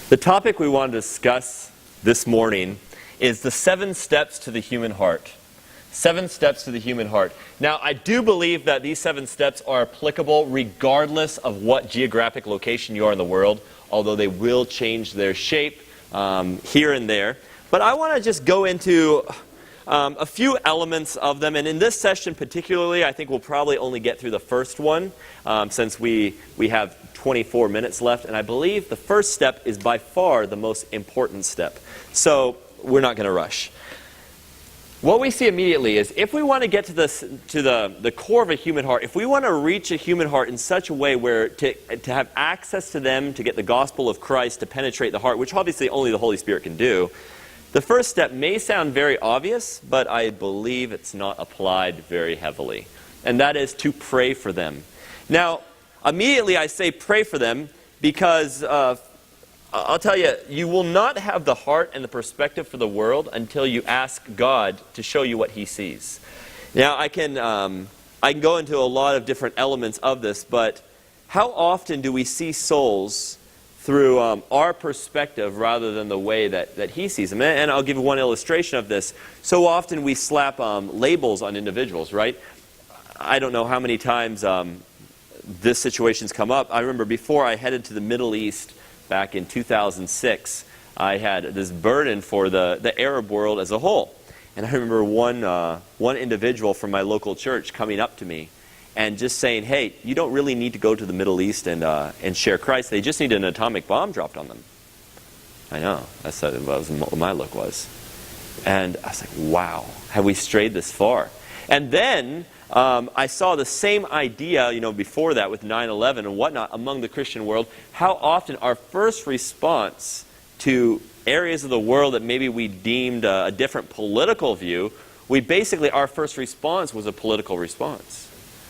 The topic we want to discuss this morning is the 7 steps to the human heart. 7 steps to the human heart. Now, I do believe that these 7 steps are applicable regardless of what geographic location you are in the world, although they will change their shape here and there. But I want to just go into a few elements of them, and in this session particularly, I think we'll probably only get through the first one, since we have 24 minutes left, and I believe the first step is by far the most important step. So we're not going to rush. What we see immediately is if we want to get to the core of a human heart, if we want to reach a human heart in such a way where to have access to them, to get the gospel of Christ to penetrate the heart, which obviously only the Holy Spirit can do, the first step may sound very obvious, but I believe it's not applied very heavily. And that is to pray for them. Now, immediately I say pray for them because I'll tell you, you will not have the heart and the perspective for the world until you ask God to show you what He sees. Now, I can go into a lot of different elements of this, but how often do we see souls through our perspective rather than the way that He sees them? And I'll give you one illustration of this. So often we slap labels on individuals, right? I don't know how many times this situation's come up. I remember before I headed to the Middle East back in 2006, I had this burden for the Arab world as a whole. And I remember one individual from my local church coming up to me and just saying, hey, you don't really need to go to the Middle East and share Christ. They just need an atomic bomb dropped on them. I know. That's what my look was. And I was like, wow, have we strayed this far? And then I saw the same idea, before that with 9/11 and whatnot among the Christian world. How often our first response to areas of the world that maybe we deemed a different political view, our first response was a political response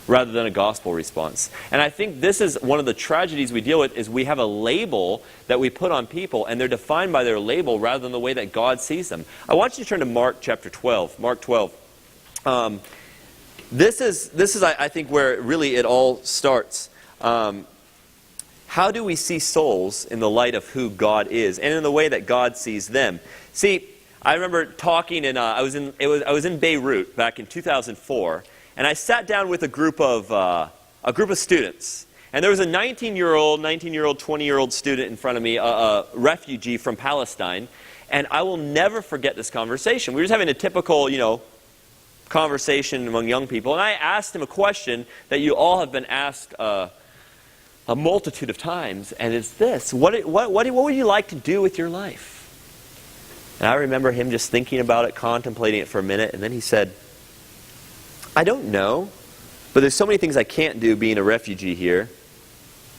rather than a gospel response. And I think this is one of the tragedies we deal with, is we have a label that we put on people, and they're defined by their label rather than the way that God sees them. I want you to turn to Mark chapter 12. Mark 12. This is, I think, where really it all starts. How do we see souls in the light of who God is and in the way that God sees them? See, I remember talking, and I was in Beirut back in 2004, and I sat down with a group of students, and there was a 19-year-old, 20-year-old student in front of me, a refugee from Palestine, and I will never forget this conversation. We were just having a typical, conversation among young people, and I asked him a question that you all have been asked a multitude of times, and it's this: what would you like to do with your life? And I remember him just thinking about it, contemplating it for a minute, and then he said, I don't know, but there's so many things I can't do being a refugee here.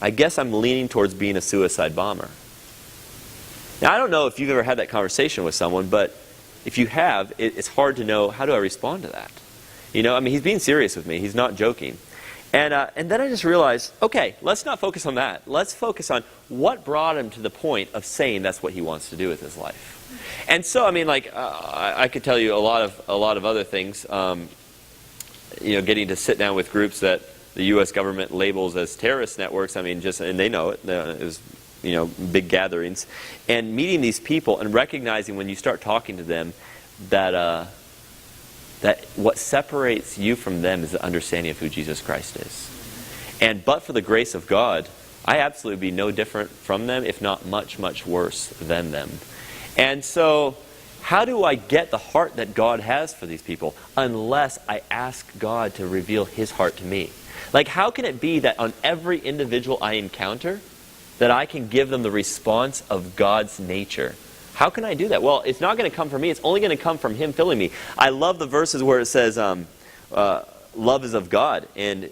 I guess I'm leaning towards being a suicide bomber. Now, I don't know if you've ever had that conversation with someone, but if you have, it's hard to know, how do I respond to that? He's being serious with me. He's not joking. And then I just realized, okay, let's not focus on that. Let's focus on what brought him to the point of saying that's what he wants to do with his life. And so, I could tell you a lot of other things. Getting to sit down with groups that the U.S. government labels as terrorist networks. And they know it. It was, big gatherings, and meeting these people and recognizing when you start talking to them that what separates you from them is the understanding of who Jesus Christ is. And but for the grace of God, I absolutely be no different from them, if not much, much worse than them. And so, how do I get the heart that God has for these people unless I ask God to reveal His heart to me? Like, how can it be that on every individual I encounter, that I can give them the response of God's nature? How can I do that? Well, it's not going to come from me. It's only going to come from Him filling me. I love the verses where it says, love is of God. And,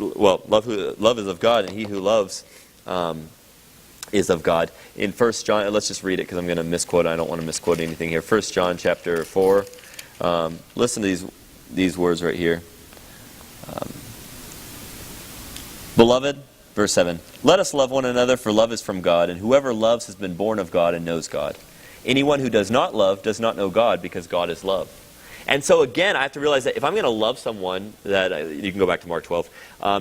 love is of God, and he who loves is of God. In 1 John, let's just read it because I'm going to misquote. I don't want to misquote anything here. 1 John chapter 4. Listen to these words right here. Beloved, verse 7, let us love one another, for love is from God, and whoever loves has been born of God and knows God. Anyone who does not love does not know God, because God is love. And so again, I have to realize that if I'm going to love someone, that you can go back to Mark 12,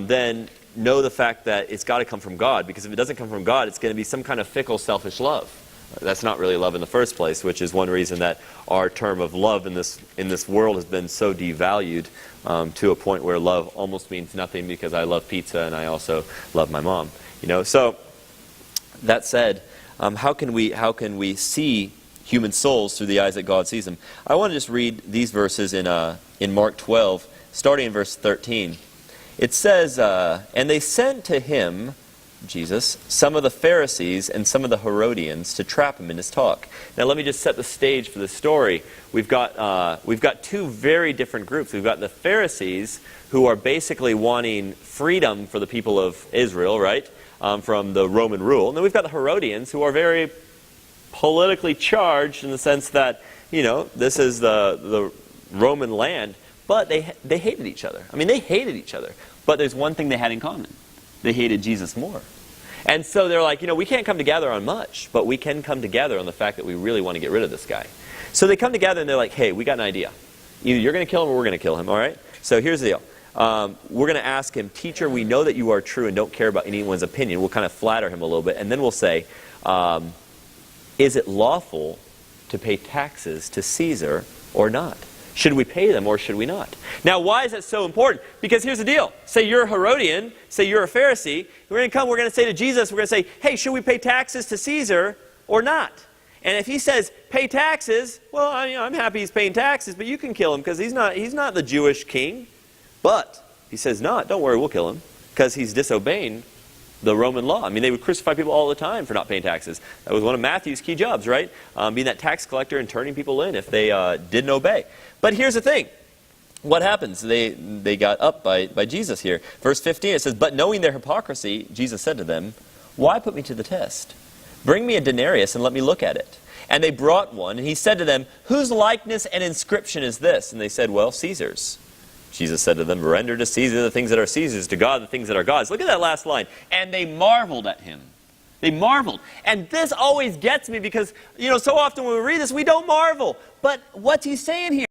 then know the fact that it's got to come from God, because if it doesn't come from God, it's going to be some kind of fickle, selfish love. That's not really love in the first place, which is one reason that our term of love in this world has been so devalued to a point where love almost means nothing, because I love pizza and I also love my mom. So that said, how can we see human souls through the eyes that God sees them? I want to just read these verses in Mark 12, starting in verse 13. It says, and they sent to him, Jesus, some of the Pharisees and some of the Herodians to trap him in his talk. Now let me just set the stage for this story. We've got two very different groups. We've got the Pharisees, who are basically wanting freedom for the people of Israel, right, from the Roman rule. And then we've got the Herodians, who are very politically charged in the sense that, this is the Roman land, but they hated each other. I mean, they hated each other. But there's one thing they had in common. They hated Jesus more. And so they're like, we can't come together on much, but we can come together on the fact that we really want to get rid of this guy. So they come together and they're like, hey, we got an idea. Either you're going to kill him or we're going to kill him, all right? So here's the deal. We're going to ask him, teacher, we know that you are true and don't care about anyone's opinion. We'll kind of flatter him a little bit. And then we'll say, is it lawful to pay taxes to Caesar or not? Should we pay them or should we not? Now, why is that so important? Because here's the deal. Say you're a Herodian. Say you're a Pharisee. We're going to come, we're going to say to Jesus, we're going to say, hey, should we pay taxes to Caesar or not? And if he says, pay taxes, well, I'm happy he's paying taxes, but you can kill him because he's not the Jewish king. But he says, not, don't worry, we'll kill him because he's disobeying the Roman law. I mean, they would crucify people all the time for not paying taxes. That was one of Matthew's key jobs, right? Being that tax collector and turning people in if they didn't obey. But here's the thing. What happens? They got up by Jesus here. Verse 15, it says, but knowing their hypocrisy, Jesus said to them, why put me to the test? Bring me a denarius and let me look at it. And they brought one, and he said to them, whose likeness and inscription is this? And they said, well, Caesar's. Jesus said to them, render to Caesar the things that are Caesar's, to God the things that are God's. Look at that last line. And they marveled at him. They marveled. And this always gets me because, so often when we read this, we don't marvel. But what's he saying here?